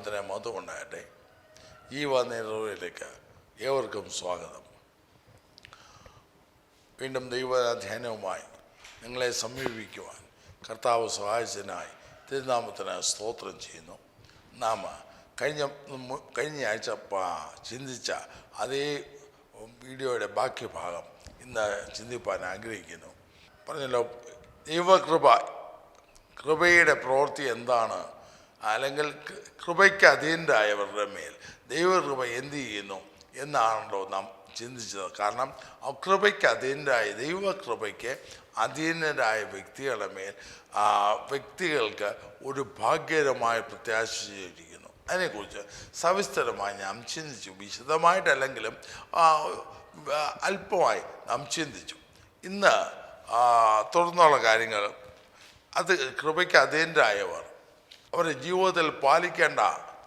നാമത്തിന് മഹത്വം ഉണ്ടാകട്ടെ. ഈ വന്നിലേക്ക് ഏവർക്കും സ്വാഗതം. വീണ്ടും ദൈവാധ്യാനവുമായി നിങ്ങളെ സമീപിക്കുവാൻ കർത്താവ് സഹായിച്ചതിനായി തിരുനാമത്തിന് സ്തോത്രം ചെയ്യുന്നു. നാം കഴിഞ്ഞ ആഴ്ച ചിന്തിച്ച അതേ വീഡിയോയുടെ ബാക്കി ഭാഗം ഇന്ന് ചിന്തിപ്പാൻ ആഗ്രഹിക്കുന്നു. പറഞ്ഞല്ലോ, കൃപയുടെ പ്രവൃത്തി എന്താണ്, അല്ലെങ്കിൽ കൃപയ്ക്ക് അധീനരായവരുടെ മേൽ ദൈവകൃപ എന്ത് ചെയ്യുന്നു എന്നാണല്ലോ നാം ചിന്തിച്ചത്. കാരണം കൃപയ്ക്ക് അധീനരായ ദൈവകൃപയ്ക്ക് അധീനരായ വ്യക്തികളുടെ മേൽ വ്യക്തികൾക്ക് ഒരു ഭാഗ്യകരമായ പ്രത്യാശ ചെയ്തിരിക്കുന്നു. അതിനെക്കുറിച്ച് സവിസ്തരമായി നാം ചിന്തിച്ചു. വിശദമായിട്ടല്ലെങ്കിലും അല്പമായി നാം ചിന്തിച്ചു. ഇന്ന് തുടർന്നുള്ള കാര്യങ്ങൾ, അത് കൃപയ്ക്ക് അധീനരായവർ അവരുടെ ജീവിതത്തിൽ പാലിക്കേണ്ട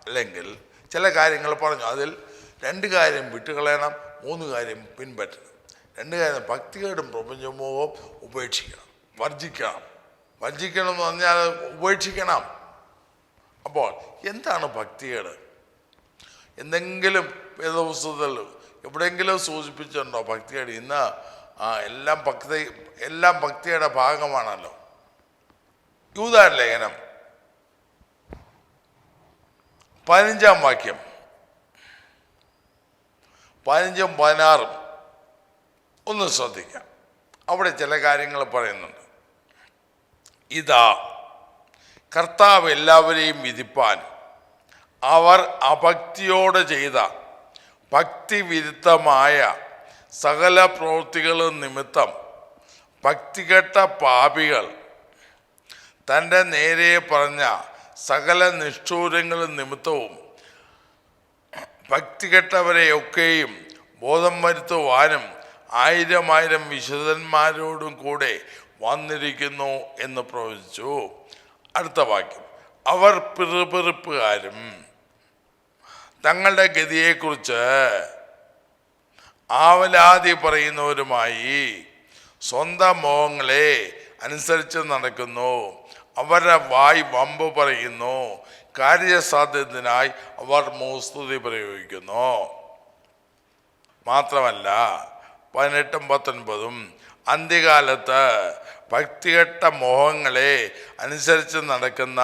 അല്ലെങ്കിൽ ചില കാര്യങ്ങൾ പറഞ്ഞു. അതിൽ 2 കാര്യം വിട്ടുകളയണം, 3 കാര്യം പിൻപറ്റണം. 2 കാര്യം ഭക്തികേടും പ്രപഞ്ചമോഹവും ഉപേക്ഷിക്കണം, വർജിക്കണം എന്ന് പറഞ്ഞാൽ ഉപേക്ഷിക്കണം. അപ്പോൾ എന്താണ് ഭക്തികേട്? എന്തെങ്കിലും വേദപുസ്തകത്തിൽ എവിടെയെങ്കിലും സൂചിപ്പിച്ചിട്ടുണ്ടോ ഭക്തികേട്? ഇന്ന് എല്ലാം ഭക്തിയുടെ ഭാഗമാണല്ലോ. യൂദാ ലേഖനം 15-ാം വാക്യം, 15-ഉം 16-ഉം ഒന്ന് ശ്രദ്ധിക്കാം. അവിടെ ചില കാര്യങ്ങൾ പറയുന്നുണ്ട്. ഇതാ, കർത്താവ് എല്ലാവരെയും വിധിപ്പാൻ അവർ അഭക്തിയോടെ ചെയ്ത ഭക്തിവിരുദ്ധമായ സകല പ്രവൃത്തികളും നിമിത്തം ഭക്തികെട്ട പാപികൾ തൻ്റെ നേരെ പറഞ്ഞ സകല നിഷ്ഠൂരങ്ങളും നിമിത്തവും ഭക്തികെട്ടവരെയൊക്കെയും ബോധം വരുത്തുവാനും 1000 വിശുദ്ധന്മാരോടും കൂടെ വന്നിരിക്കുന്നു എന്ന് പ്രവചിച്ചു. അടുത്ത വാക്യം, അവർ പിറുപിറുപ്പുകാരും തങ്ങളുടെ ഗതിയെക്കുറിച്ച് ആവലാതി പറയുന്നവരുമായി സ്വന്തം മോഹങ്ങളെ അനുസരിച്ച് നടക്കുന്നു. അവരുടെ വായ് വമ്പ് പറയുന്നു, കാര്യസാധ്യത്തിനായി അവർ മുസ്തുതി പ്രയോഗിക്കുന്നു. മാത്രമല്ല 18-ഉം 19-ഉം അന്ത്യകാലത്ത് ഭക്തികെട്ട മോഹങ്ങളെ അനുസരിച്ച് നടക്കുന്ന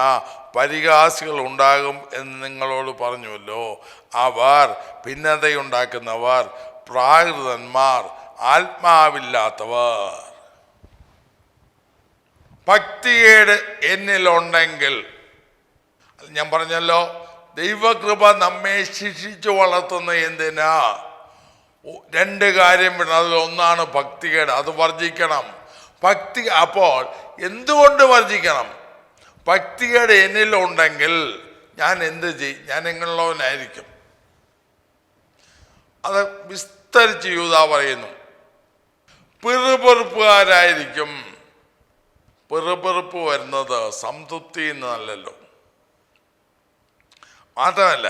പരിഹാസികൾ ഉണ്ടാകും എന്ന് നിങ്ങളോട് പറഞ്ഞുവല്ലോ. അവർ ഭിന്നതയുണ്ടാക്കുന്നവർ, പ്രാകൃതന്മാർ, ആത്മാവില്ലാത്തവർ. ഭക്തികേട് എന്നിലുണ്ടെങ്കിൽ, ഞാൻ പറഞ്ഞല്ലോ, ദൈവകൃപ നമ്മെ ശിക്ഷിച്ചു വളർത്തുന്ന എന്തിനാ? 2 കാര്യം വേണം. അതിലൊന്നാണ് ഭക്തികേട്. അത് വർജിക്കണം. അപ്പോൾ എന്തുകൊണ്ട് വർജിക്കണം? ഭക്തികേട് എന്നിലുണ്ടെങ്കിൽ ഞാൻ എന്ത് ചെയ്യും? ഞാൻ എങ്ങനെയുള്ളവനായിരിക്കും? അത് വിസ്തരിച്ച് യൂദാ പറയുന്നു. പിറുപിറുപ്പുകാരായിരിക്കും. പിറുപിറുപ്പ് വരുന്നത് സംതൃപ്തി എന്നല്ലല്ലോ. മാത്രമല്ല,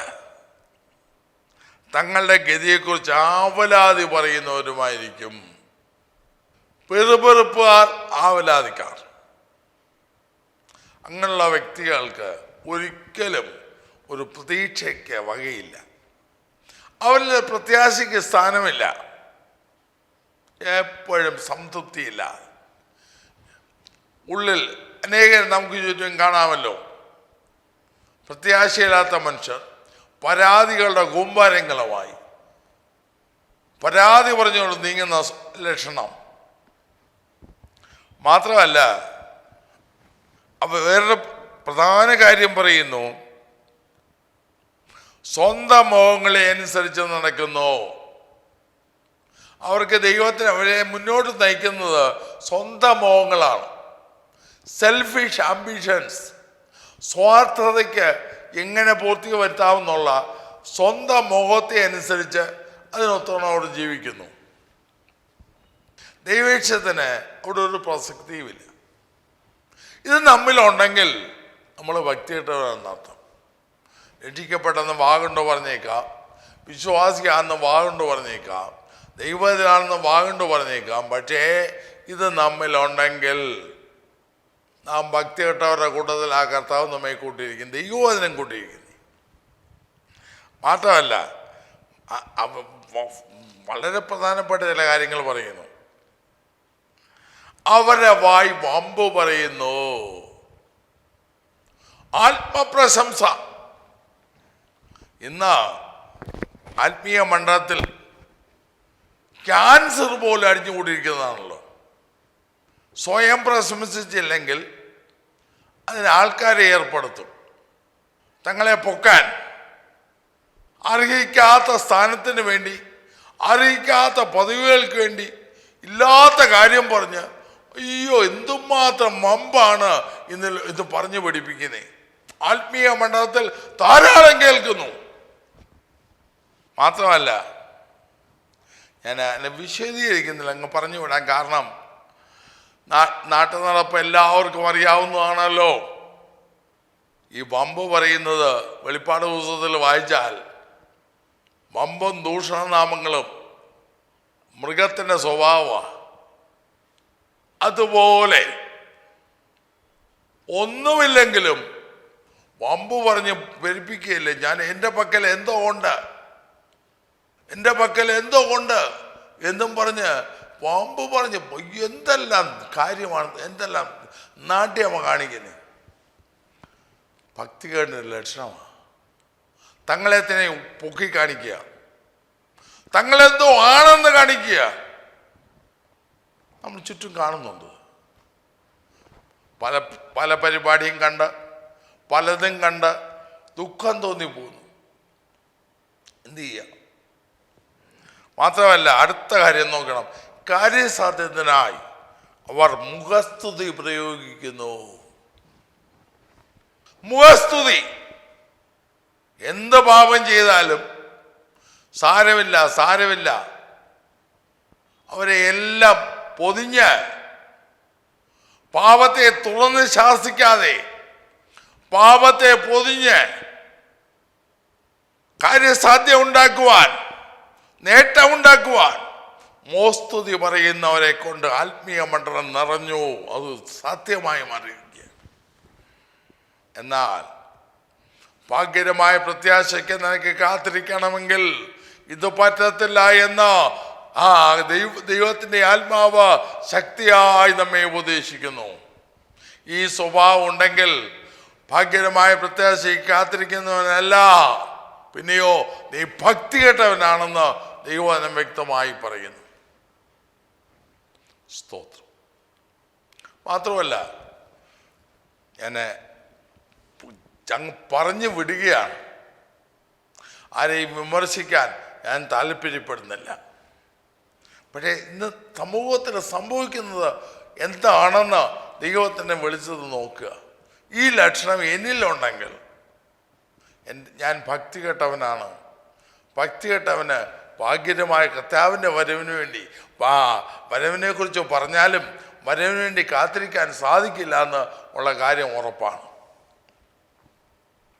തങ്ങളുടെ ഗതിയെക്കുറിച്ച് ആവലാതി പറയുന്നവരുമായിരിക്കും. പിറുപിറുപ്പുകാർ, ആവലാതിക്കാർ, അങ്ങനെയുള്ള വ്യക്തികൾക്ക് ഒരിക്കലും ഒരു പ്രതീക്ഷയ്ക്ക് വകയില്ല. അവരിൽ പ്രത്യാശയ്ക്ക് സ്ഥാനമില്ല. എപ്പോഴും സംതൃപ്തിയില്ല. ഉള്ളിൽ അനേകം നമുക്ക് ചുറ്റും കാണാമല്ലോ. പ്രത്യാശയില്ലാത്ത മനുഷ്യർ പരാതികളുടെ കൂമ്പാരങ്ങളുമായി പരാതി പറഞ്ഞുകൊണ്ട് നീങ്ങുന്ന ലക്ഷണം. മാത്രമല്ല, വേറൊരു പ്രധാന കാര്യം പറയുന്നു, സ്വന്തം മോഹങ്ങളെ അനുസരിച്ച് നടക്കുന്നു. അവർക്ക് ദൈവത്തിന് അവരെ മുന്നോട്ട് നയിക്കുന്നത് സ്വന്തം മോഹങ്ങളാണ്. സെൽഫിഷ് ആംബിഷൻസ്, സ്വാർത്ഥതയ്ക്ക് എങ്ങനെ പൂർത്തി വരുത്താമെന്നുള്ള സ്വന്തം മോഹത്തെ അനുസരിച്ച് അതിനൊത്തോണം അവിടെ ജീവിക്കുന്നു. ദൈവേക്ഷത്തിന് അവിടെ ഒരു പ്രസക്തിയുമില്ല. ഇത് നമ്മിലുണ്ടെങ്കിൽ നമ്മൾ ഭക്തിയിട്ടവരെന്നർത്ഥം. രക്ഷിക്കപ്പെട്ടെന്ന് വാഗുണ്ടോ പറഞ്ഞേക്കാം, വിശ്വാസിയാണെന്ന് വാഗുണ്ടോ പറഞ്ഞേക്കാം, ദൈവത്തിനാണെന്ന് വാഗുണ്ടോ പറഞ്ഞേക്കാം. പക്ഷേ ഇത് നമ്മിലുണ്ടെങ്കിൽ നാം ഭക്തി കെട്ടവരുടെ കൂട്ടത്തിൽ ആ കർത്താവ് നമ്മെ കൂട്ടിയിരിക്കും, ദൈവവചനം കൂട്ടിയിരിക്കുന്നു. മാത്രമല്ല വളരെ പ്രധാനപ്പെട്ട ചില കാര്യങ്ങൾ പറയുന്നു. അവരെ വായ് വമ്പ് പറയുന്നു. ആത്മപ്രശംസ. ഇന്ന് ആത്മീയ മണ്ഡലത്തിൽ ക്യാൻസർ പോലെ അടിഞ്ഞുകൂടിയിരിക്കുന്നതാണല്ലോ. സ്വയം പ്രശംസിച്ചില്ലെങ്കിൽ അതിന് ആൾക്കാരെ ഏർപ്പെടുത്തും. തങ്ങളെ പൊക്കാൻ അർഹിക്കാത്ത സ്ഥാനത്തിന് വേണ്ടി, അർഹിക്കാത്ത പദവികൾക്ക് വേണ്ടി ഇല്ലാത്ത കാര്യം പറഞ്ഞ് അയ്യോ എന്തുമാത്രം മമ്പാണ് ഇത് പറഞ്ഞു പഠിപ്പിക്കുന്നത്. ആത്മീയ മണ്ഡലത്തിൽ ധാരാളം കേൾക്കുന്നു. മാത്രമല്ല, ഞാൻ അതിനെ വിശദീകരിക്കുന്നില്ല, അങ്ങ് പറഞ്ഞു വിടാൻ. കാരണം നാട്ടു നടപ്പ് എല്ലാവർക്കും അറിയാവുന്നതാണല്ലോ. ഈ വമ്പ് പറയുന്നത് വെളിപ്പാട് പുസ്തകത്തിൽ വായിച്ചാൽ വമ്പും ദൂഷണനാമങ്ങളും മൃഗത്തിൻ്റെ സ്വഭാവമാണ്. അതുപോലെ ഒന്നുമില്ലെങ്കിലും വമ്പ് പറഞ്ഞ് പെരുപ്പിക്കുകയില്ലേ. ഞാൻ എൻ്റെ പക്കൽ എന്തോ ഉണ്ട്, എൻ്റെ പക്കൽ എന്തോ ഉണ്ട് എന്നും പറഞ്ഞ് വമ്പ് പറഞ്ഞ് എന്തെല്ലാം കാര്യമാണ്, എന്തെല്ലാം നാട്യമാണ് കാണിക്കുന്നത്. ഭക്തികേടിൻ്റെ ലക്ഷണമാണ്. തങ്ങളെ തന്നെ പൊക്കി കാണിക്കുക, തങ്ങളെന്തോ ആണെന്ന് കാണിക്കുക. നമ്മൾ ചുറ്റും കാണുന്നുണ്ട്. പല പല പരിപാടിയും കണ്ട്, പലതും കണ്ട് ദുഃഖം തോന്നിപ്പോകുന്നു. എന്ത് ചെയ്യുക? മാത്രമല്ല, അടുത്ത കാര്യം നോക്കണം. കാര്യസാധ്യത്തിനായി അവർ മുഖസ്തുതി പ്രയോഗിക്കുന്നു. മുഖസ്തുതി. എന്ത് പാപം ചെയ്താലും സാരമില്ല, സാരമില്ല, അവരെ എല്ലാം പൊതിഞ്ഞ് പാപത്തെ തുറന്ന് ശാസിക്കാതെ പാപത്തെ പൊതിഞ്ഞ് കാര്യസാധ്യം ഉണ്ടാക്കുവാൻ, നേട്ടമുണ്ടാക്കുവാൻ മോസ്തുതി പറയുന്നവരെ കൊണ്ട് ആത്മീയ മണ്ഡലം നിറഞ്ഞു. അത് സത്യമായി മാറിയിരിക്കുക. എന്നാൽ ഭാഗ്യകരമായ പ്രത്യാശയ്ക്ക് നിനക്ക് കാത്തിരിക്കണമെങ്കിൽ ഇത് പറ്റത്തില്ല എന്ന് ദൈവത്തിൻ്റെ ആത്മാവ് ശക്തിയായി നമ്മെ ഉപദേശിക്കുന്നു. ഈ സ്വഭാവം ഉണ്ടെങ്കിൽ ഭാഗ്യകരമായ പ്രത്യാശയ്ക്ക് കാത്തിരിക്കുന്നവനല്ല, പിന്നെയോ നീ ഭക്തി കെട്ടവനാണെന്ന് ദൈവവചനം വ്യക്തമായി പറയുന്നു. സ്തോത്രം. മാത്രമല്ല, ഞാൻ പറഞ്ഞു വിടുകയാണ്. ആരെയും വിമർശിക്കാൻ ഞാൻ താല്പര്യപ്പെടുന്നില്ല. പക്ഷേ ഇന്ന് സമൂഹത്തിൽ സംഭവിക്കുന്നത് എന്താണെന്ന് ദൈവത്തിനെ വിളിച്ചത് നോക്കുക. ഈ ലക്ഷണം എന്നിലുണ്ടെങ്കിൽ ഞാൻ ഭക്തി കെട്ടവനാണ്. ഭക്തി കെട്ടവന് ഭാഗ്യകരമായ കർത്താവിൻ്റെ വരവിന് വേണ്ടി വരവിനെ കുറിച്ച് പറഞ്ഞാലും വരവിന് വേണ്ടി കാത്തിരിക്കാൻ സാധിക്കില്ല എന്ന് ഉള്ള കാര്യം ഉറപ്പാണ്.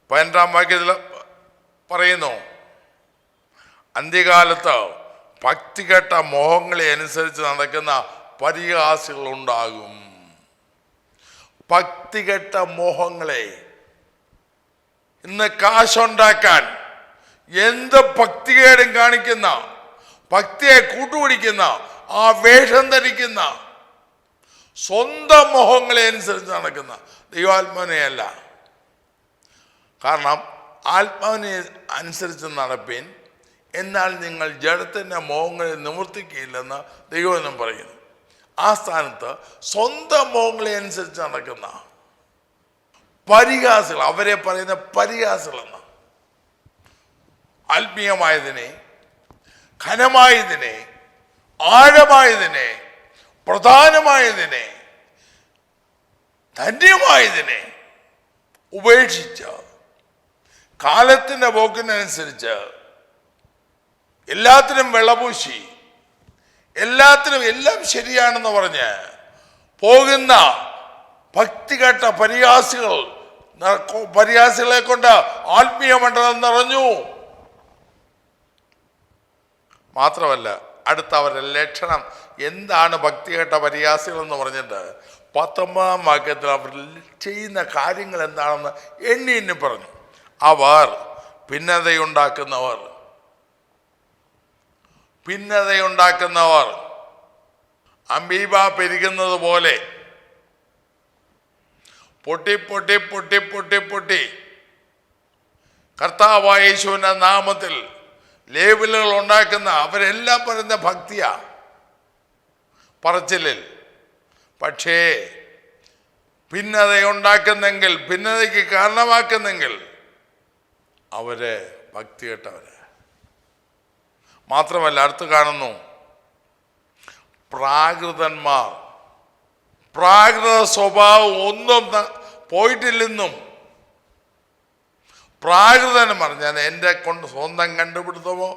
15-ാം വാക്യത്തിൽ പറയുന്നു, അന്ത്യകാലത്ത് ഭക്തികെട്ട മോഹങ്ങളെ അനുസരിച്ച് നടക്കുന്ന പരിഹാസികളുണ്ടാകും. ഭക്തികെട്ട മോഹങ്ങളെ. ഇന്ന് കാശുണ്ടാക്കാൻ എന്ത് ഭക്തികേടും കാണിക്കുന്ന, ഭക്തിയെ കൂട്ടുപിടിക്കുന്ന, ആ വേഷം ധരിക്കുന്ന, സ്വന്തം മോഹങ്ങളെ അനുസരിച്ച് നടക്കുന്ന ദൈവാത്മാവിനെയല്ല. കാരണം ആത്മാവിനെ അനുസരിച്ച് നടപ്പീൻ, എന്നാൽ നിങ്ങൾ ജഡത്തിൻ്റെ മോഹങ്ങളെ നിവർത്തിക്കുകയില്ലെന്ന് ദൈവവചനം പറയുന്നു. ആ സ്ഥാനത്ത് സ്വന്തം മോഹങ്ങളെ അനുസരിച്ച് നടക്കുന്ന പരിഹാസികൾ, അവരെ പറയുന്ന പരിഹാസികളെന്ന്. ആത്മീയമായതിനെ, ഘനമായതിനെ, ആഴമായതിനെ, പ്രധാനമായതിനെ, ധന്യമായതിനെ ഉപേക്ഷിച്ച് കാലത്തിൻ്റെ പോക്കിനനുസരിച്ച് എല്ലാത്തിനും വെള്ളപൂശി, എല്ലാത്തിനും എല്ലാം ശരിയാണെന്ന് പറഞ്ഞ് പോകുന്ന ഭക്തികെട്ട പരിഹാസികളെ കൊണ്ട് ആത്മീയ മണ്ഡലം നിറഞ്ഞു. മാത്രമല്ല, അടുത്ത അവരുടെ ലക്ഷണം എന്താണ് ഭക്തികെട്ട പരിഹാസികൾ എന്ന് പറഞ്ഞിട്ട് 19-ാം വാക്യത്തിൽ അവർ ചെയ്യുന്ന കാര്യങ്ങൾ എന്താണെന്ന് എണ്ണി പറഞ്ഞു. അവർ ഭിന്നതയുണ്ടാക്കുന്നവർ ഭിന്നതയുണ്ടാക്കുന്നവർ അമീബ പെരുകുന്നത് പോലെ പൊട്ടി പൊട്ടി പൊട്ടി പൊട്ടി പൊട്ടി കർത്താവായ യേശുവിൻ്റെ നാമത്തിൽ ലേബലുകൾ ഉണ്ടാക്കുന്ന അവരെല്ലാം പറയുന്ന ഭക്തിയാ പറച്ചിലിൽ. പക്ഷേ ഭിന്നതയുണ്ടാക്കുന്നെങ്കിൽ, ഭിന്നതയ്ക്ക് കാരണമാക്കുന്നെങ്കിൽ അവര് ഭക്തി കെട്ടവര് മാത്രമല്ല. അടുത്ത് കാണുന്നു പ്രാകൃതന്മാർ. പ്രാകൃത സ്വഭാവം ഒന്നും പോയിട്ടില്ലെന്നും പ്രാകൃതന്മാർ, ഞാൻ എൻ്റെ സ്വന്തം കണ്ടുപിടുത്തമോ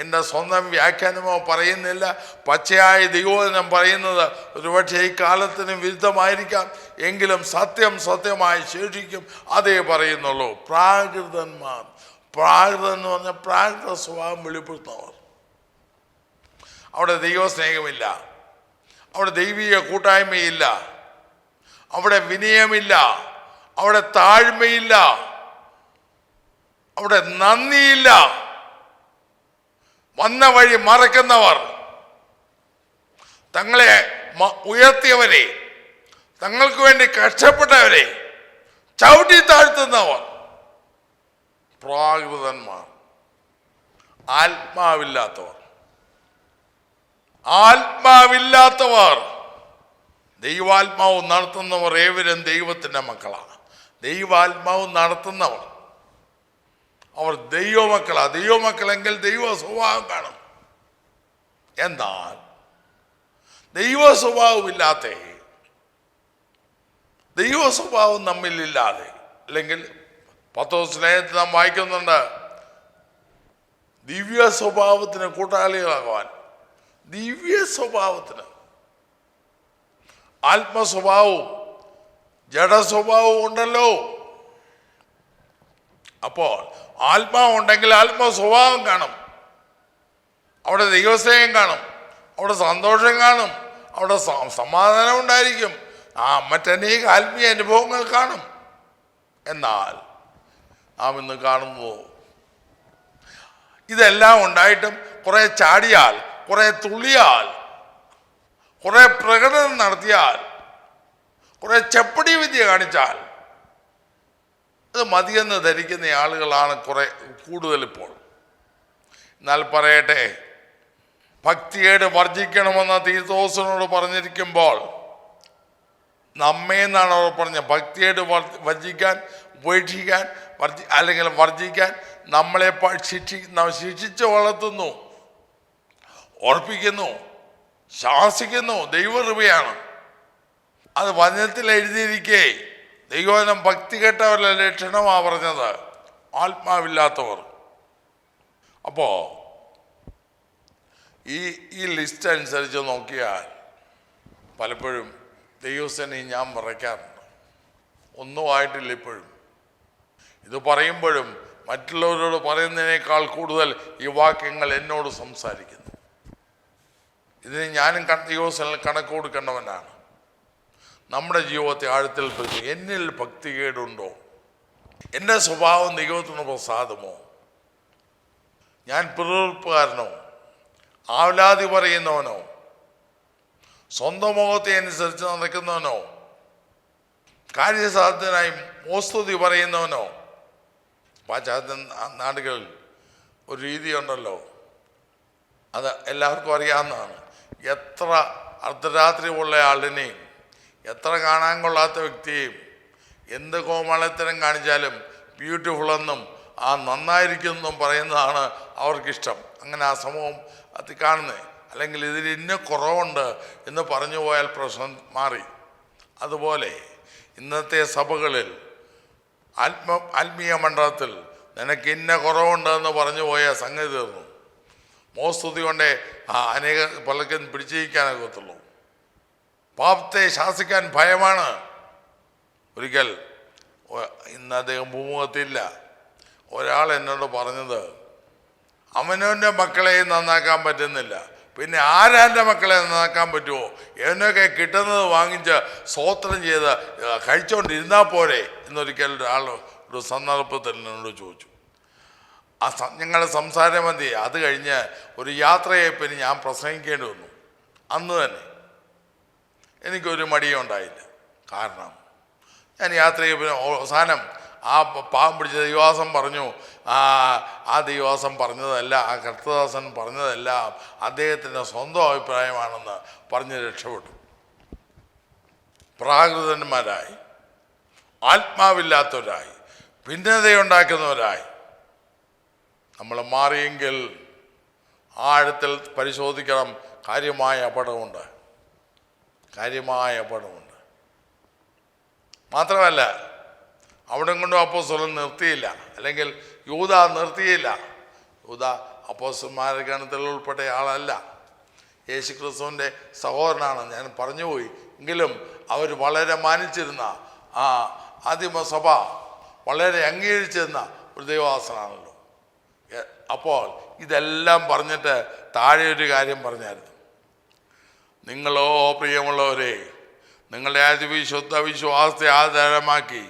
എൻ്റെ സ്വന്തം വ്യാഖ്യാനമോ പറയുന്നില്ല. പച്ചയായ ദൈവവചനം പറയുന്നത് ഒരുപക്ഷെ ഈ കാലത്തിന് വിരുദ്ധമായിരിക്കാം, എങ്കിലും സത്യം സത്യമായി ശേഷിക്കും. അതേ പറയുന്നുള്ളൂ. പ്രാകൃതന്മാർ. പ്രാകൃതം എന്ന് പറഞ്ഞാൽ പ്രാകൃത സ്വഭാവം വെളിപ്പെടുത്തുന്നവർ. അവിടെ ദൈവസ്നേഹമില്ല, അവിടെ ദൈവീയ കൂട്ടായ്മയില്ല, അവിടെ വിനയമില്ല, അവിടെ താഴ്മയില്ല, അവിടെ നന്ദിയില്ല. വന്ന വഴി മറക്കുന്നവർ, തങ്ങളെ ഉയർത്തിയവരെ, തങ്ങൾക്ക് വേണ്ടി കഷ്ടപ്പെട്ടവരെ ചവിട്ടി താഴ്ത്തുന്നവർ പ്രാകൃതന്മാർ. ആത്മാവില്ലാത്തവർ. ആത്മാവില്ലാത്തവർ. ദൈവാത്മാവ് നടത്തുന്നവർ ഏവരും ദൈവത്തിൻ്റെ മക്കളാണ്. ദൈവാത്മാവ് നടത്തുന്നവർ അവർ ദൈവമക്കളാണ്. ദൈവമക്കളെങ്കിൽ ദൈവ സ്വഭാവം കാണും. എന്നാൽ ദൈവ സ്വഭാവമില്ലാത്ത, ദൈവ സ്വഭാവം നമ്മിലില്ലാതെ, അല്ലെങ്കിൽ പത്രോസ്ലേഖനത്തിൽ നാം വായിക്കുന്നുണ്ട്, ദിവ്യ സ്വഭാവത്തിന് കൂട്ടാളികളാകുവാൻ. ദിവ്യ സ്വഭാവത്തിന് ആത്മസ്വഭാവവും ജഡസ്വഭാവവും ഉണ്ടല്ലോ. അപ്പോൾ ആത്മാവുണ്ടെങ്കിൽ ആത്മസ്വഭാവം കാണും, അവിടെ ദൈവസ്നേഹം കാണും, അവിടെ സന്തോഷം കാണും, അവിടെ സമാധാനം ഉണ്ടായിരിക്കും, മറ്റനേക ആത്മീയ അനുഭവങ്ങൾ കാണും. എന്നാൽ നാം ഇന്ന് കാണുന്നു, ഇതെല്ലാം ഉണ്ടായിട്ടും കുറെ ചാടിയാൽ, കുറെ തുള്ളിയാൽ, കുറെ പ്രകടനം നടത്തിയാൽ, കുറെ ചെപ്പടി വിദ്യ കാണിച്ചാൽ അത് മതിയെന്ന് ധരിക്കുന്ന ആളുകളാണ് കുറെ കൂടുതൽ ഇപ്പോൾ. എന്നാൽ പറയട്ടെ, ഭക്തിയേട് വർജിക്കണമെന്ന് തീത്തോസിനോട് പറഞ്ഞിരിക്കുമ്പോൾ നമ്മെ എന്നാണ് അവർ പറഞ്ഞത്. ഭക്തിയേട് വർജിക്കാൻ, ഉപേക്ഷിക്കാൻ, അല്ലെങ്കിൽ വർജിക്കാൻ നമ്മളെ ശിക്ഷിച്ച് വളർത്തുന്നു, ഓർപ്പിക്കുന്നു, ശാസിക്കുന്നു. ദൈവകൃപയാണ്. അത് വചനത്തിൽ എഴുതിയിരിക്കെ ദൈവവചനം ഭക്തി കെട്ടവരുടെ ലക്ഷണമാണ് പറഞ്ഞത്, ആത്മാവില്ലാത്തവർ. അപ്പോ ഈ ലിസ്റ്റ് അനുസരിച്ച് നോക്കിയാൽ പലപ്പോഴും ദൈവസേന ഞാൻ വിറയ്ക്കാറുണ്ട്. ഒന്നും ആയിട്ടില്ല ഇപ്പോഴും. ഇത് പറയുമ്പോഴും മറ്റുള്ളവരോട് പറയുന്നതിനേക്കാൾ കൂടുതൽ ഈ വാക്യങ്ങൾ എന്നോട് സംസാരിക്കുന്നു. ഇതിന് ഞാനും ദൈവസേനയിൽ കണക്ക് കൊടുക്കേണ്ടവനാണ്. നമ്മുടെ ജീവിതത്തെ ആഴത്തിൽ പറ്റി എന്നിൽ ഭക്തികേടുണ്ടോ? എൻ്റെ സ്വഭാവം ദൈവത്തിന് പ്രസാദമോ? ഞാൻ പിറുപിറുപ്പുകാരനോ, ആവലാതി പറയുന്നവനോ, സ്വന്തം മുഖത്തെ അനുസരിച്ച് നടക്കുന്നവനോ, കാര്യസാധ്യനായി മോസ്തുതി പറയുന്നവനോ? പാശ്ചാത്യ നാടുകളിൽ ഒരു രീതിയുണ്ടല്ലോ, അത് എല്ലാവർക്കും അറിയാവുന്നതാണ്. എത്ര അർദ്ധരാത്രി ഉള്ള ആളിനെയും, എത്ര കാണാൻ കൊള്ളാത്ത വ്യക്തിയെയും എന്ത് കോമാളിത്തരം കാണിച്ചാലും ബ്യൂട്ടിഫുൾ എന്നും നന്നായിരിക്കുമെന്നും പറയുന്നതാണ് അവർക്കിഷ്ടം. അങ്ങനെ ആ സമൂഹം അത് കാണുന്നത്. അല്ലെങ്കിൽ ഇതിൽ ഇന്ന കുറവുണ്ട് എന്ന് പറഞ്ഞു പോയാൽ പ്രശ്നം മാറി. അതുപോലെ ഇന്നത്തെ സഭകളിൽ ആത്മീയ മണ്ഡലത്തിൽ നിനക്ക് ഇന്ന കുറവുണ്ടെന്ന് പറഞ്ഞു പോയാൽ സംഗതി തീർന്നു. മോസ്തുതി കൊണ്ടേ അനേക പലർക്കും പിടിച്ചിരിക്കാനൊക്കത്തുള്ളൂ. പാപത്തെ ശാസിക്കാൻ ഭയമാണ്. ഒരിക്കൽ ഇന്ന് അദ്ദേഹം ഭൂമുഖത്തില്ല, ഒരാൾ എന്നോട് പറഞ്ഞത്, അവനവൻ്റെ മക്കളെ നന്നാക്കാൻ പറ്റുന്നില്ല, പിന്നെ ആരാൻ്റെ മക്കളെ നന്നാക്കാൻ പറ്റുമോ? എന്നൊക്കെ കിട്ടുന്നത് വാങ്ങിച്ച് സ്തോത്രം ചെയ്ത് കഴിച്ചുകൊണ്ടിരുന്നാൽ പോരെ എന്നൊരിക്കൽ ഒരാൾ ഒരു സന്ദർഭത്തിൽ എന്നോട് ചോദിച്ചു. ഞങ്ങളുടെ സംസാരം മതി. അത് കഴിഞ്ഞ് ഒരു യാത്രയെപ്പറ്റി ഞാൻ പ്രസംഗിക്കേണ്ടി വന്നു. അന്ന് തന്നെ എനിക്കൊരു മടിയും ഉണ്ടായില്ല. കാരണം ഞാൻ യാത്രയെപ്പറ്റി അവസാനം ആ പാവം പിടിച്ച ദൈവാസം പറഞ്ഞു, ആ ദൈവാസം പറഞ്ഞതല്ല, ആ കർത്തദാസൻ പറഞ്ഞതെല്ലാം അദ്ദേഹത്തിൻ്റെ സ്വന്തം അഭിപ്രായമാണെന്ന് പറഞ്ഞ് രക്ഷപ്പെട്ടു. പ്രാകൃതന്മാരായി, ആത്മാവില്ലാത്തവരായി, ഭിന്നതയുണ്ടാക്കുന്നവരായി നമ്മൾ മാറിയെങ്കിൽ ആഴത്തിൽ പരിശോധിക്കണം. കാര്യമായ അപകടമുണ്ട്. മാത്രമല്ല അവിടെ കൊണ്ടും അപ്പോസ്തലൻ നിർത്തിയില്ല, അല്ലെങ്കിൽ യൂദ നിർത്തിയില്ല. യൂദ അപ്പോസ്തലന്മാരുടെ ഗണത്തിൽ ഉൾപ്പെട്ട ആളല്ല, യേശുക്രിസ്തുവിൻ്റെ സഹോദരനാണ്. ഞാൻ പറഞ്ഞുപോയി. എങ്കിലും അവർ വളരെ മാനിച്ചിരുന്ന ആദിമസഭ വളരെ അംഗീകരിച്ചിരുന്ന ഒരു ദൈവദാസനാണല്ലോ. അപ്പോൾ ഇതെല്ലാം പറഞ്ഞിട്ട് താഴെ ഒരു കാര്യം പറഞ്ഞായിരുന്നു. നിങ്ങളോ പ്രിയമുള്ളവരെ, നിങ്ങളുടെ അതിവിശുദ്ധ വിശ്വാസത്തെ ആധാരമാക്കി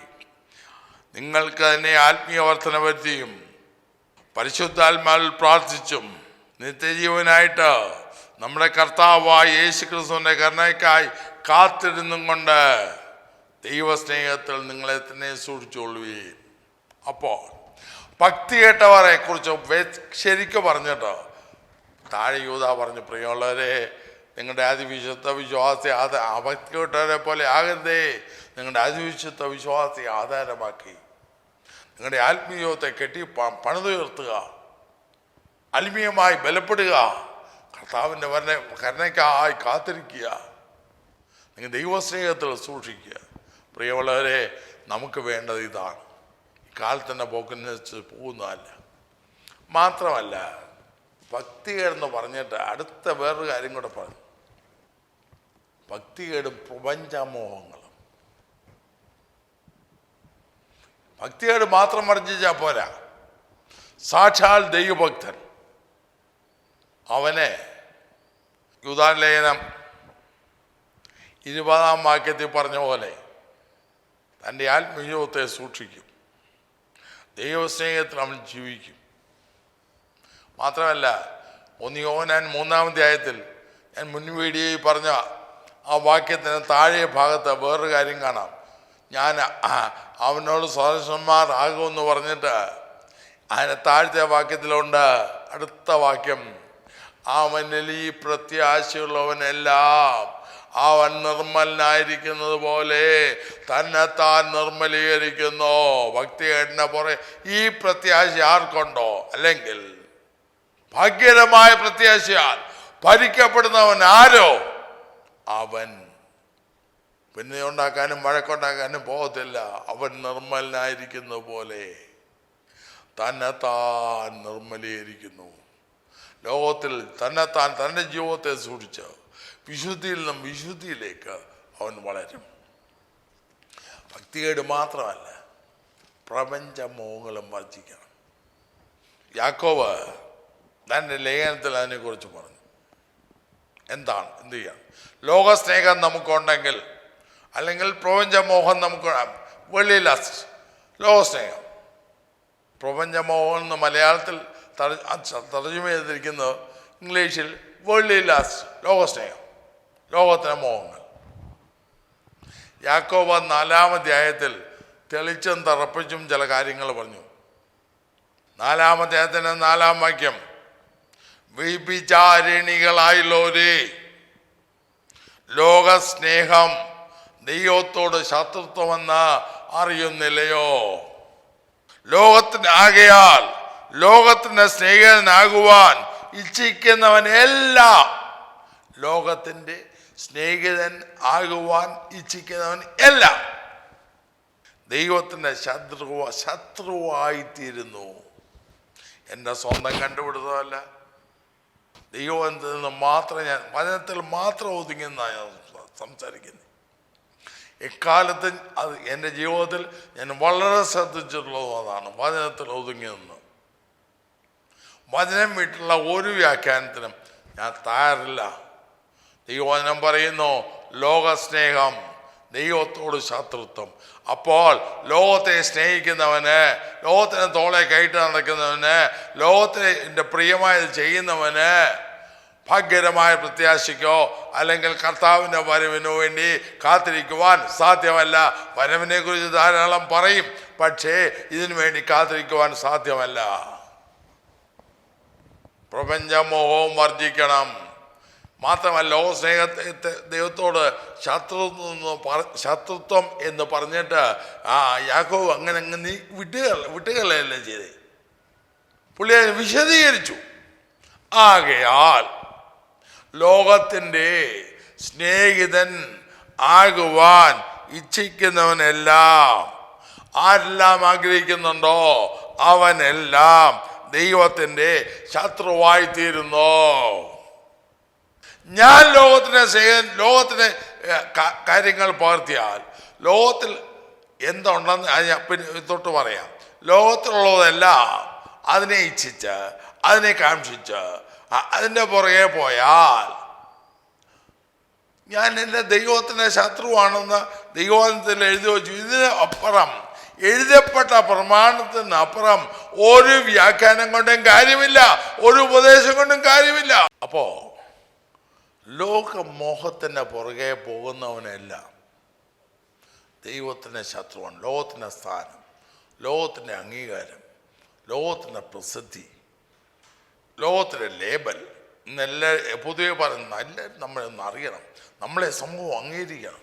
നിങ്ങൾക്ക് തന്നെ ആത്മീയ വർധന വരുത്തിയും പരിശുദ്ധാത്മാവിൽ പ്രാർത്ഥിച്ചും നിത്യജീവനായിട്ട് നമ്മുടെ കർത്താവായ യേശുക്രിസ്തുവിൻ്റെ കരുണയ്ക്കായി കാത്തിരുന്നും കൊണ്ട് ദൈവസ്നേഹത്തിൽ നിങ്ങളെ തന്നെ സൂക്ഷിച്ചുകൊള്ളുകയും. അപ്പോൾ ഭക്തി കേട്ടവരെ കുറിച്ച് ശരിക്കും പറഞ്ഞിട്ടോ താഴെ യൂദ പറഞ്ഞു, പ്രിയമുള്ളവരെ, നിങ്ങളുടെ അതിവിശുദ്ധ വിശ്വാസത്തെ ഭക്തി കേട്ടവരെ പോലെ ആകരുതേ. നിങ്ങളുടെ അതിവിശുദ്ധ വിശ്വാസത്തെ ആധാരമാക്കി നിങ്ങളുടെ ആത്മീയത്തെ കെട്ടി പണിതുയർത്തുക, ആത്മീയമായി ബലപ്പെടുക, കർത്താവിൻ്റെ കരുണയ്ക്കായി കാത്തിരിക്കുക, നിങ്ങൾ ദൈവസ്നേഹത്തിൽ സൂക്ഷിക്കുക. പ്രിയമുള്ളവരെ, നമുക്ക് വേണ്ടത് ഇതാണ്. കാലത്തിൻ്റെ പോക്കനുസരിച്ച് പോകുന്നതല്ല. മാത്രമല്ല, ഭക്തികേടെന്ന് പറഞ്ഞിട്ട് അടുത്ത വേറൊരു കാര്യം കൂടെ പറഞ്ഞു. ഭക്തികേടും പ്രപഞ്ചമോഹങ്ങളും. ഭക്തികേട് മാത്രം വർജിച്ചാൽ പോരാ. സാക്ഷാൽ ദൈവഭക്തൻ അവനെ യൂദാലേഖനം 20-ാം വാക്യത്തിൽ പറഞ്ഞ പോലെ തൻ്റെ ആത്മീയത്തെ സൂക്ഷിക്കും, ദൈവസ്നേഹത്തിൽ അവൻ ജീവിക്കും. മാത്രമല്ല, 1 യോഹന്നാൻ 3-ാം അധ്യായത്തിൽ ഞാൻ മുൻവീഡിയോയിൽ പറഞ്ഞ ആ വാക്യത്തിന് താഴെ ഭാഗത്ത് വേറൊരു കാര്യം കാണാം. ഞാൻ അവനോട് സദസ്യന്മാർ ആകുമെന്ന് പറഞ്ഞിട്ട് അതിന് താഴത്തെ വാക്യത്തിലുണ്ട് അടുത്ത വാക്യം, അവനിൽ ഈ പ്രത്യാശയുള്ളവനെല്ലാം അവൻ നിർമ്മലനായിരിക്കുന്നത് പോലെ തന്നെത്താൻ നിർമ്മലീകരിക്കുന്നു. ഭക്തികേടിനെ പുറകെ ഈ പ്രത്യാശ ആർക്കുണ്ടോ? അല്ലെങ്കിൽ ഭാഗ്യകരമായ പ്രത്യാശയാൽ ഭരിക്കപ്പെടുന്നവൻ ആരോ അവൻ പിന്നെ ഉണ്ടാക്കാനും വഴക്കുണ്ടാക്കാനും പോകത്തില്ല. അവൻ നിർമ്മലനായിരിക്കുന്ന പോലെ തന്നെത്താൻ നിർമ്മലീകരിക്കുന്നു. ലോകത്തിൽ തന്നെത്താൻ തൻ്റെ ജീവിതത്തെ സൂക്ഷിച്ച് വിശുദ്ധിയിൽ നിന്നും വിശുദ്ധിയിലേക്ക് അവൻ വളരും. ഭക്തികേട് മാത്രമല്ല, പ്രപഞ്ചമോഹങ്ങളും വർജിക്കണം. യാക്കോബ് തൻ്റെ ലേഖനത്തിൽ അതിനെക്കുറിച്ച് പറഞ്ഞു. എന്താണ് എന്ത് ചെയ്യാം? ലോകസ്നേഹം നമുക്കുണ്ടെങ്കിൽ, അല്ലെങ്കിൽ പ്രപഞ്ചമോഹം നമുക്ക്, വെള്ളി ലസ്റ്റ്, ലോകസ്നേഹം. പ്രപഞ്ചമോഹം എന്ന് മലയാളത്തിൽ തർജ്ജമ ചെയ്തിരിക്കുന്നത് ഇംഗ്ലീഷിൽ വേൾഡ്ലി ലാസ്റ്റ്, ലോകസ്നേഹം, ലോകത്തിൻ്റെ മോഹങ്ങൾ. യാക്കോബ് 4-ാം അധ്യായത്തിൽ തെളിച്ചും തറപ്പിച്ചും ചില കാര്യങ്ങൾ പറഞ്ഞു. 4-ാം അധ്യായത്തിൻ്റെ 4-ാം വാക്യം, വ്യഭിചാരിണികളായുള്ളവരെ, ലോകസ്നേഹം ദൈവത്തോട് ശത്രുത്വമെന്ന് അറിയുന്നില്ലയോ? ലോകത്തിനാകയാൽ ലോകത്തിൻ്റെ സ്നേഹിതനാകുവാൻ ഇച്ഛിക്കുന്നവനെല്ലാം, ലോകത്തിൻ്റെ സ്നേഹിതൻ ആകുവാൻ ഇച്ഛിക്കുന്നവൻ എല്ലാം ദൈവത്തിൻ്റെ ശത്രുവായിത്തീരുന്നു. എൻ്റെ സ്വന്തം കണ്ടുപിടുത്തമല്ല, ദൈവത്തിൽ നിന്ന് മാത്രം, ഞാൻ വചനത്തിൽ മാത്രം ഒതുങ്ങുന്ന ഞാൻ സംസാരിക്കുന്നത്. എക്കാലത്ത് അത് എൻ്റെ ജീവിതത്തിൽ ഞാൻ വളരെ ശ്രദ്ധിച്ചിട്ടുള്ളതാണ്. വചനത്തിൽ ഒതുങ്ങി നിന്ന് വചനം വിട്ടുള്ള ഒരു വ്യാഖ്യാനത്തിനും ഞാൻ തയ്യാറില്ല. ദൈവവചനം പറയുന്നു, ലോകസ്നേഹം ദൈവത്തോട് ശത്രുത്വം. അപ്പോൾ ലോകത്തെ സ്നേഹിക്കുന്നവന്, ലോകത്തിന് തോളെ കയറ്റി നടക്കുന്നവന്, ലോകത്തിൻ്റെ പ്രിയമായത് ചെയ്യുന്നവന് ഭാഗ്യകരമായ പ്രത്യാശയ്ക്കോ അല്ലെങ്കിൽ കർത്താവിൻ്റെ വരവിനു വേണ്ടി കാത്തിരിക്കുവാൻ സാധ്യമല്ല. വരവിനെ കുറിച്ച് ധാരാളം പറയും, പക്ഷേ ഇതിനു വേണ്ടി കാത്തിരിക്കുവാൻ സാധ്യമല്ല. പ്രപഞ്ചമോഹവും വർജിക്കണം. മാത്രമല്ല, ലോക സ്നേഹത്തെ ദൈവത്തോട് ശത്രുത്വം എന്ന് പറഞ്ഞിട്ട് യാക്കോബ് അങ്ങനെ നീ വിട്ടുകളയല്ലേ ചെയ്തേ. പുള്ളി അതിനെ വിശദീകരിച്ചു. ആകയാൽ ലോകത്തിൻ്റെ സ്നേഹിതൻ ആകുവാൻ ഇച്ഛിക്കുന്നവനെല്ലാം, ആരെല്ലാം ആഗ്രഹിക്കുന്നുണ്ടോ അവനെല്ലാം ദൈവത്തിൻ്റെ ശത്രുവായി തീരുന്നു. ഞാൻ ലോകത്തിന് കാര്യങ്ങൾ പകർത്തിയാൽ ലോകത്തിൽ എന്തുണ്ടെന്ന് ഞാൻ പിന്നെ തൊട്ട് പറയാം. ലോകത്തിലുള്ളതെല്ലാം അതിനെ ഇച്ഛിച്ച്, അതിനെ കാക്ഷിച്ച്, അതിൻ്റെ പുറകെ പോയാൽ ഞാൻ എൻ്റെ ദൈവത്തിൻ്റെ ശത്രുവാണെന്ന് ദൈവത്തിൽ എഴുതി വച്ചു. ഇതിന് അപ്പുറം, എഴുതപ്പെട്ട പ്രമാണത്തിന് അപ്പുറം ഒരു വ്യാഖ്യാനം കൊണ്ടും കാര്യമില്ല, ഒരു ഉപദേശം കൊണ്ടും കാര്യമില്ല. അപ്പോൾ ലോകമോഹത്തിൻ്റെ പുറകെ പോകുന്നവനെല്ലാം ദൈവത്തിൻ്റെ ശത്രുവാണ്. ലോകത്തിൻ്റെ സ്ഥാനം, ലോകത്തിൻ്റെ അംഗീകാരം, ലോകത്തിൻ്റെ പ്രസിദ്ധി, ലോകത്തിൻ്റെ ലേബൽ എന്നെല്ലാം പൊതുവെ പറയുന്ന എല്ലാവരും നമ്മളൊന്ന് അറിയണം. നമ്മളെ സമൂഹം അംഗീകരിക്കണം.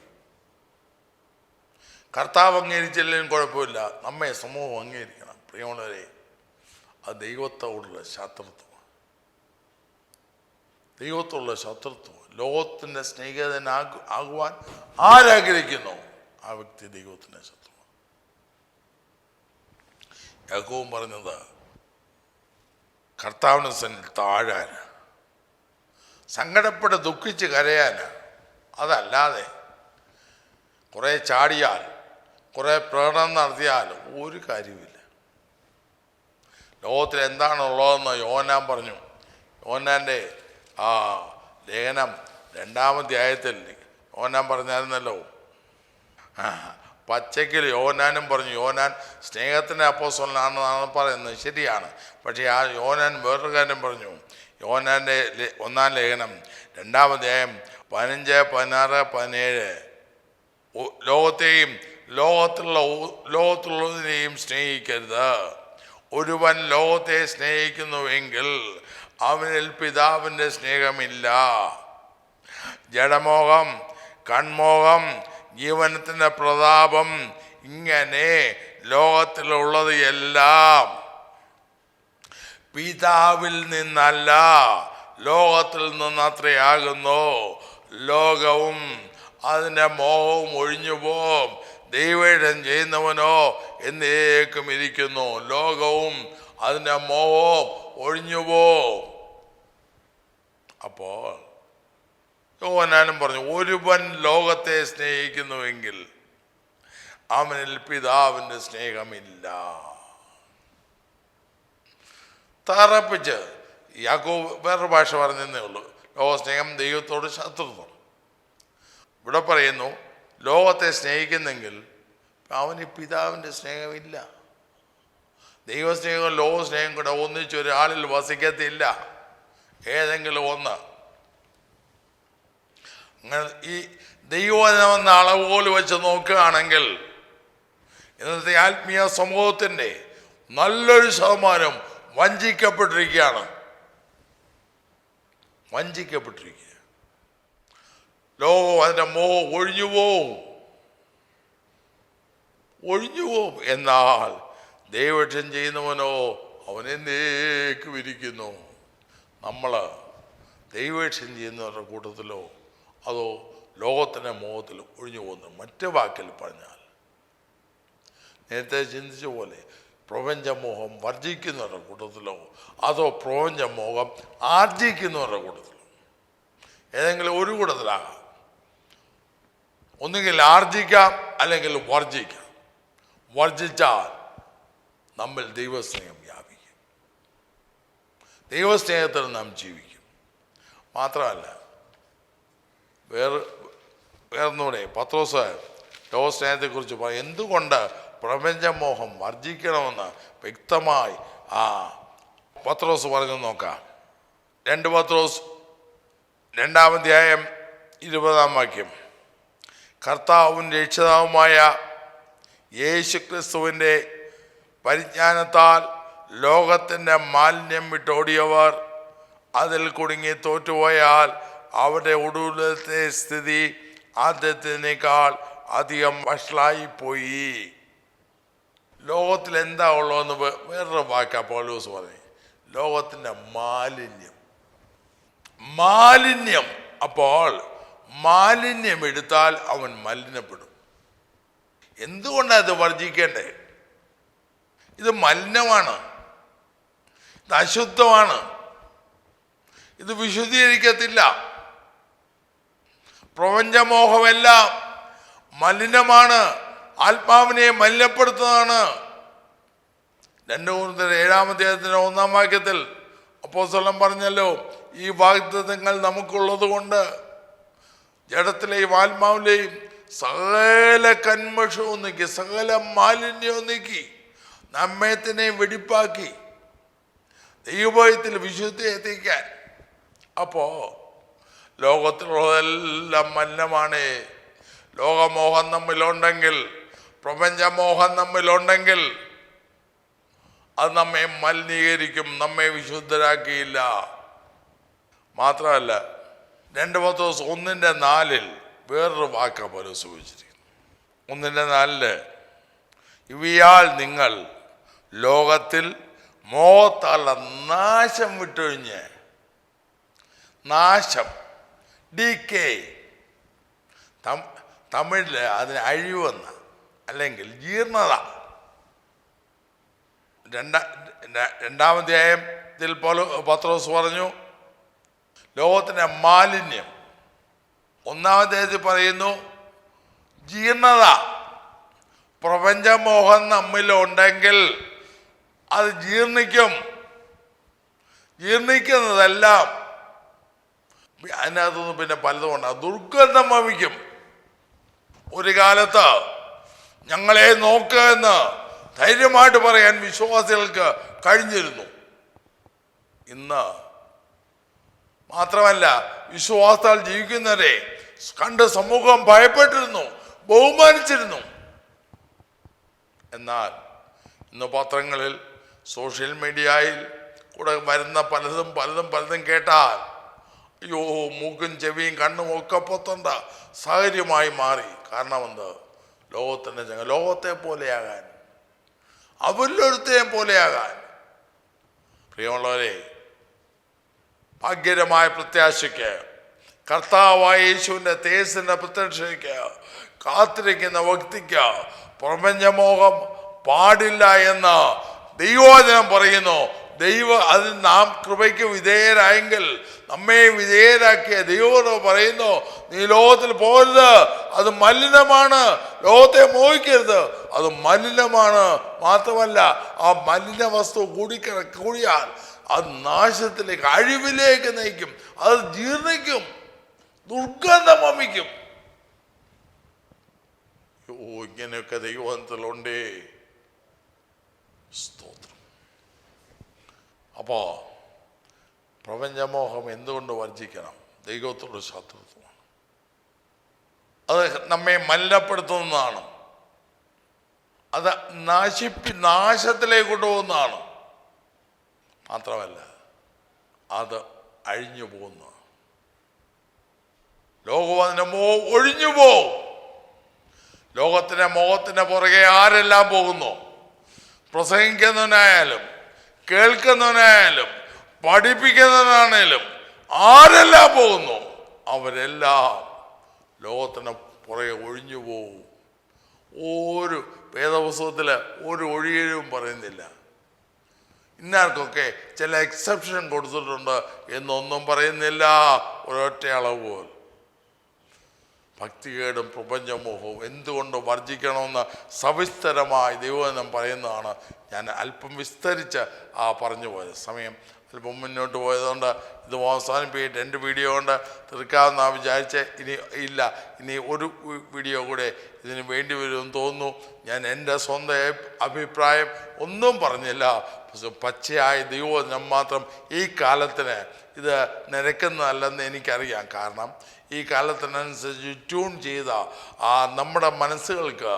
കർത്താവ് അംഗീകരിച്ചില്ലെങ്കിലും കുഴപ്പമില്ല, നമ്മെ സമൂഹം അംഗീകരിക്കണം. പ്രിയമുള്ളവരെ, അത് ദൈവത്തോടുള്ള ശത്രുത്വം. ദൈവത്തോടുള്ള ശത്രുത്വം. ലോകത്തിൻ്റെ സ്നേഹിതനാകുവാൻ ആരാഗ്രഹിക്കുന്നു ആ വ്യക്തി ദൈവത്തിൻ്റെ ശത്രുവാണ്. യാക്കോബ് പറഞ്ഞത് കർത്താവിന് സന്നിൽ താഴാൻ, സങ്കടപ്പെട്ട് ദുഃഖിച്ച് കരയാൻ. അതല്ലാതെ കുറേ ചാടിയാൽ, കുറേ പ്രകടനം നടത്തിയാൽ ഒരു കാര്യമില്ല. ലോകത്തിൽ എന്താണുള്ളതെന്ന് യോഹന്നാൻ പറഞ്ഞു. യോഹന്നാൻ്റെ ലേഖനം 2-ാം അധ്യായത്തിൽ യോഹന്നാൻ പറഞ്ഞായിരുന്നല്ലോ. പച്ചയ്ക്കിൽ യോഹന്നാനും പറഞ്ഞു. യോഹന്നാൻ സ്നേഹത്തിൻ്റെ അപ്പോസ്തലനാണെന്നാണ് പറയുന്നത്, ശരിയാണ്. പക്ഷേ ആ യോഹന്നാൻ വേറൊരു കാര്യം പറഞ്ഞു. യോഹന്നാൻ്റെ 1-ാം ലേഖനം 2-ാം അധ്യായം 15, 16, 17 ലോകത്തെയും ലോകത്തുള്ളതിനെയും സ്നേഹിക്കരുത്. ഒരുവൻ ലോകത്തെ സ്നേഹിക്കുന്നുവെങ്കിൽ അവനിൽ പിതാവിൻ്റെ സ്നേഹമില്ല. ജഡമോഹം, കൺമോഹം, ജീവനത്തിൻ്റെ പ്രതാപം, ഇങ്ങനെ ലോകത്തിലുള്ളത് എല്ലാം പിതാവിൽ നിന്നല്ല, ലോകത്തിൽ നിന്നത്രയാകുന്നു. ലോകവും അതിൻ്റെ മോഹവും ഒഴിഞ്ഞു പോവും, ദൈവേഷം ചെയ്യുന്നവനോ എന്നേക്കും ഇരിക്കുന്നു. ലോകവും അതിൻ്റെ മോഹവും ഒഴിഞ്ഞു പോവും. അപ്പോൾ യോഹന്നാനും പറഞ്ഞു, ഒരുവൻ ലോകത്തെ സ്നേഹിക്കുന്നുവെങ്കിൽ അവനിൽ പിതാവിൻ്റെ സ്നേഹമില്ല. തറപ്പിച്ച് യാക്കോബ് വേറൊരു ഭാഷ പറഞ്ഞതേ ഉള്ളൂ. ലോകസ്നേഹം ദൈവത്തോട് ശത്രുത്വം. ഇവിടെ പറയുന്നു, ലോകത്തെ സ്നേഹിക്കുന്നെങ്കിൽ അവന് പിതാവിൻ്റെ സ്നേഹമില്ല. ദൈവസ്നേഹവും ലോകസ്നേഹം കൂടെ ഒന്നിച്ചൊരാളിൽ വസിക്കത്തില്ല. ഏതെങ്കിലും ഒന്ന്. അങ്ങനെ ഈ ദൈവവചനമെന്ന അളവുകോൽ വെച്ച് നോക്കുകയാണെങ്കിൽ ഇന്നത്തെ ആത്മീയ സമൂഹത്തിൻ്റെ നല്ലൊരു ശതമാനം വഞ്ചിക്കപ്പെട്ടിരിക്കുകയാണ്. ലോകം അതിൻ്റെ മോഹം ഒഴിഞ്ഞു പോവും. എന്നാൽ ദൈവക്ഷം ചെയ്യുന്നവനോ അവനെന്നേക്കും ഇരിക്കുന്നു. നമ്മൾ ദൈവക്ഷം ചെയ്യുന്നവരുടെ കൂട്ടത്തിലോ അതോ ലോകത്തിൻ്റെ മോഹത്തിലോ ഒഴിഞ്ഞു പോകുന്നു. മറ്റു വാക്കിൽ പറഞ്ഞാൽ, നേരത്തെ ചിന്തിച്ച പോലെ പ്രപഞ്ചമോഹം വർജിക്കുന്നവരുടെ കൂട്ടത്തിലോ അതോ പ്രപഞ്ചമോഹം ആർജിക്കുന്നവരുടെ കൂട്ടത്തിലോ, ഏതെങ്കിലും ഒരു കൂട്ടത്തിലാകാം. ഒന്നുകിൽ ആർജിക്കാം അല്ലെങ്കിൽ വർജിക്കാം. വർജിച്ചാൽ നമ്മൾ ദൈവസ്നേഹം വ്യാപിക്കും, ദൈവസ്നേഹത്തിൽ നാം ജീവിക്കും. മാത്രമല്ല വേറൊന്നുകൂടെ, പത്രോസ് ലോകസ്നേഹത്തെക്കുറിച്ച് പറയും. എന്തുകൊണ്ട് പ്രപഞ്ചമോഹം വർജിക്കണമെന്ന് വ്യക്തമായി പത്രോസ് പറഞ്ഞു നോക്കാം. 2 പത്രോസ് 2-ാം അധ്യായം 20-ാം വാക്യം. കർത്താവും രക്ഷിതാവുമായ യേശു ക്രിസ്തുവിൻ്റെ പരിജ്ഞാനത്താൽ ലോകത്തിൻ്റെ മാലിന്യം വിട്ടോടിയവർ അതിൽ കുടുങ്ങി തോറ്റുപോയാൽ അവരുടെ ഒടുവിലത്തെ സ്ഥിതി ആദ്യത്തേക്കാൾ അധികം വഷളായിപ്പോയി. ലോകത്തിൽ എന്താ ഉള്ളതെന്ന് വേറൊരു വാക്കാ പൗലോസ് പറഞ്ഞു. ലോകത്തിൻ്റെ മാലിന്യം. അപ്പോൾ മാലിന്യം എടുത്താൽ അവൻ മലിനപ്പെടും. എന്തുകൊണ്ടാണ് ഇത് വർജിക്കേണ്ടേ? ഇത് മലിനമാണ്, ഇത് അശുദ്ധമാണ്, ഇത് വിശുദ്ധീകരിക്കത്തില്ല. പ്രപഞ്ചമോഹമെല്ലാം മലിനമാണ്, ആത്മാവിനെ മലിനപ്പെടുത്തുന്നതാണ്. 2 കൊരിന്ത്യർ 7-ാം അധ്യായത്തിൻ്റെ 1-ാം വാക്യത്തിൽ അപ്പോസ്തലൻ പറഞ്ഞല്ലോ, ഈ വാഗ്ദത്തങ്ങൾ നമുക്കുള്ളത് കൊണ്ട് ജഡത്തിലെയും ആത്മാവിലെയും സകല കന്മഷവും നീക്കി, സകല മാലിന്യവും നീക്കി, നമ്മെ തന്നെ വെടിപ്പാക്കി ദൈവത്തിൽ വിശുദ്ധി എത്തിക്കാൻ. അപ്പോ ലോകത്തിലുള്ളതെല്ലാം മലിനമാണ്. ലോകമോഹം നമ്മിലുണ്ടെങ്കിൽ, പ്രപഞ്ചമോഹം നമ്മിലുണ്ടെങ്കിൽ അത് നമ്മെ മലിനീകരിക്കും, നമ്മെ വിശുദ്ധരാക്കിയില്ല. മാത്രമല്ല 2 പത്രോസ് 1:4 വേറൊരു വാക്കാ പോലെ സൂചിച്ചിരിക്കുന്നു. 1:4 ഇവയാൽ നിങ്ങൾ ലോകത്തിൽ മോഹത്താലുള്ള നാശം വിട്ടൊഴിഞ്ഞ്, നാശം DK, തമിഴിൽ അതിന് അഴിവെന്ന, അല്ലെങ്കിൽ ജീർണത. 2-ാം അധ്യായത്തിൽ പത്രോസ് പറഞ്ഞു ലോകത്തിൻ്റെ മാലിന്യം. 1-ാം അധ്യായത്തിൽ പറയുന്നു ജീർണത. പ്രപഞ്ചമോഹം നമ്മിലുണ്ടെങ്കിൽ അത് ജീർണിക്കുന്നതെല്ലാം അതിനകത്തുനിന്ന് പിന്നെ പലതും ഉണ്ടാകും, ദുർഗന്ധം വമിക്കും. ഒരു കാലത്ത് ഞങ്ങളെ നോക്കുക എന്ന് ധൈര്യമായിട്ട് പറയാൻ വിശ്വാസികൾക്ക് കഴിഞ്ഞിരുന്നു. ഇന്ന് മാത്രമല്ല, വിശ്വാസത്താൽ ജീവിക്കുന്നവരെ കണ്ട് സമൂഹം ഭയപ്പെട്ടിരുന്നു, ബഹുമാനിച്ചിരുന്നു. എന്നാൽ ഇന്ന് പത്രങ്ങളിൽ, സോഷ്യൽ മീഡിയയിൽ കൂടെ വരുന്ന പലതും കേട്ടാൽ അയ്യോ, മൂക്കും ചെവിയും കണ്ണും ഒക്കെ പൊത്തണ്ട സാഹചര്യമായി മാറി. കാരണം എന്ത്? ലോകത്തെ പോലെയാകാൻ, അവരിലൊരുത്തേയും പോലെയാകാൻ. പ്രിയമുള്ളവരെ, ഭാഗ്യകരമായ പ്രത്യാശയ്ക്ക്, കർത്താവായ യേശുവിൻ്റെ തേജസ്സിൻ്റെ പ്രത്യക്ഷയ്ക്ക് കാത്തിരിക്കുന്ന വ്യക്തിക്ക് പ്രപഞ്ചമോഹം പാടില്ല എന്ന് ദൈവവചനം പറയുന്നു. അതിന് നാം കൃപയ്ക്ക് വിധേയരായെങ്കിൽ, നമ്മെ വിധേയരാക്കിയ ദൈവം പറയുന്നു, നീ ലോകത്തിൽ പോകരുത്, അത് മലിനമാണ്. ലോകത്തെ മോഹിക്കരുത്, അത് മലിനമാണ്. മാത്രമല്ല, ആ മലിന വസ്തു കൂടിയാൽ അത് നാശത്തിലേക്ക്, അഴിവിലേക്ക് നയിക്കും, അത് ജീർണിക്കും, ദുർഗന്ധം വമിക്കും. ഇങ്ങനെയൊക്കെ ദൈവത്തിലുണ്ടേ. സ്തോത്രം. അപ്പോൾ പ്രപഞ്ചമോഹം എന്തുകൊണ്ട് വർജിക്കണം? ദൈവത്തോട് ശത്രുത്വമാണ്. അത് നമ്മെ മലിനപ്പെടുത്തുന്നതാണ്, അത് നാശത്തിലേക്ക് കൊണ്ടുപോകുന്നതാണ്. മാത്രമല്ല, അത് അഴിഞ്ഞു പോകുന്നു. ലോകം അതിൻ്റെ ഒഴിഞ്ഞു പോകും. ലോകത്തിൻ്റെ മോഹത്തിൻ്റെ പുറകെ ആരെല്ലാം പോകുന്നു? പ്രസംഗിക്കുന്നവനായാലും, കേൾക്കുന്നവനായാലും, പഠിപ്പിക്കുന്നവനാണേലും ആരെല്ലാം പോകുന്നു, അവരെല്ലാം ലോകത്തിന് പുറകെ ഒഴിഞ്ഞു പോകും. ഒരു വേദപുസ്തകത്തിൽ ഒരു ഒഴിയലും പറയുന്നില്ല. ഇന്നാർക്കൊക്കെ ചില എക്സെപ്ഷൻ കൊടുത്തിട്ടുണ്ട് എന്നൊന്നും പറയുന്നില്ല. ഒരൊറ്റ അളവ് പോൽ. ഭക്തികേടും പ്രപഞ്ചമോഹവും എന്തുകൊണ്ട് വർജിക്കണമെന്ന് സവിസ്തരമായി ദൈവവചനം പറയുന്നതാണ്. ഞാൻ അല്പം വിസ്തരിച്ച് പറഞ്ഞു പോയത്. സമയം അല്പം മുന്നോട്ട് പോയതുകൊണ്ട് ഇത് അവസാനിപ്പിച്ചിട്ട് എൻ്റെ വീഡിയോ കൊണ്ട് തീർക്കാമെന്നാ വിചാരിച്ച് ഇനി ഒരു വീഡിയോ കൂടെ ഇതിന് വേണ്ടി വരുമെന്ന് തോന്നുന്നു. ഞാൻ എൻ്റെ സ്വന്തം അഭിപ്രായം ഒന്നും പറഞ്ഞില്ല. പച്ചയായ ദൈവവചനം മാത്രം ഈ കാലത്തിന് ഇത് നിരക്കുന്നതല്ലെന്ന് എനിക്കറിയാം. കാരണം ഈ കാലത്തിനനുസരിച്ച് ട്യൂൺ ചെയ്ത നമ്മുടെ മനസ്സുകൾക്ക്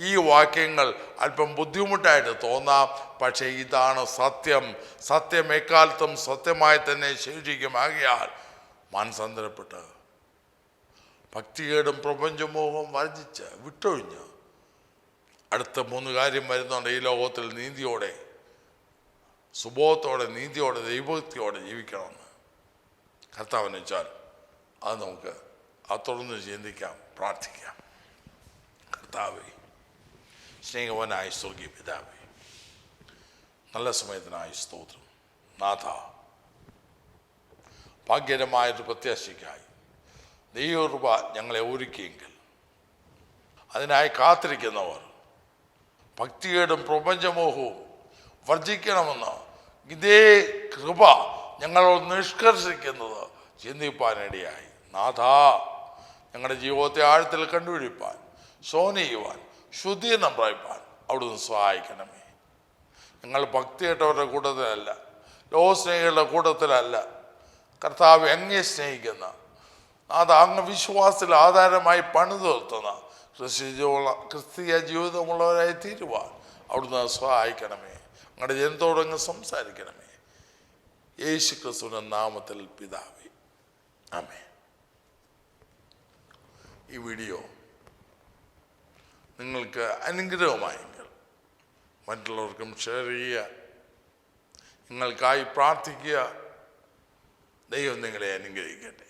ഈ വാക്യങ്ങൾ അല്പം ബുദ്ധിമുട്ടായിട്ട് തോന്നാം. പക്ഷേ ഇതാണ് സത്യം. സത്യം എക്കാലത്തും സത്യമായി തന്നെ ശേഷിക്കുമാകിയാൽ മാനസാന്തരപ്പെട്ട് ഭക്തികേടും പ്രപഞ്ചമോഹവും വർജിച്ച് വിട്ടൊഴിഞ്ഞ് അടുത്ത 3 കാര്യം വരുന്നുണ്ട്. ഈ ലോകത്തിൽ നീതിയോടെ, സുബോധത്തോടെ, നീതിയോടെ, ദൈവഭക്തിയോടെ ജീവിക്കണമെന്ന് കർത്താവിന് വെച്ചാൽ അത് നമുക്ക് തുടർന്ന് ചിന്തിക്കാം, പ്രാർത്ഥിക്കാം. കർത്താവേ, സ്നേഹവാനായ സ്വർഗീയ പിതാവേ, നല്ല സമയത്തിനായ സ്തോത്രം. നാഥ, ഭാഗ്യകരമായൊരു പ്രത്യാശയ്ക്കായി ദൈവകൃപ ഞങ്ങളെ ഒരുക്കിയെങ്കിൽ അതിനായി കാത്തിരിക്കുന്നവർ ഭക്തികേടും പ്രപഞ്ചമോഹവും വർജിക്കണമെന്ന് ഇതേ കൃപ ഞങ്ങളോട് നിഷ്കർഷിക്കുന്നത് ചിന്തിപ്പാനിടയായി. നാഥ, ഞങ്ങളുടെ ജീവിതത്തെ ആഴത്തിൽ കണ്ടുപിടിപ്പാൻ, ശോനിയുവാൻ, ശുദ്ധീകരണം പ്രാപിപ്പാൻ അവിടുന്ന് സഹായിക്കണമേ. ഞങ്ങൾ ഭക്തിയേട്ടവരുടെ കൂട്ടത്തിലല്ല, ലോകസ്നേഹികളുടെ കൂട്ടത്തിലല്ല. കർത്താവ് അങ്ങേ സ്നേഹിക്കുന്ന, അത് അങ്ങ് വിശ്വാസത്തിൽ ആധാരമായി പണിതു നിർത്തുന്ന ക്രിസ്തീയ ജീവിതമുള്ളവരായി തീരുവാൻ അവിടുന്ന് സഹായിക്കണമേ. ഞങ്ങളുടെ ജനത്തോടങ്ങ് സംസാരിക്കണമേ. യേശു ക്രിസ്തുവിന്റെ നാമത്തിൽ പിതാവേ, ആമേൻ. ഈ വീഡിയോ നിങ്ങൾക്ക് അനുഗ്രഹമായെങ്കിൽ മറ്റുള്ളവർക്കും ഷെയർ ചെയ്യുക. നിങ്ങൾക്കായി പ്രാർത്ഥിക്കുക. ദൈവം നിങ്ങളെ അനുഗ്രഹിക്കട്ടെ.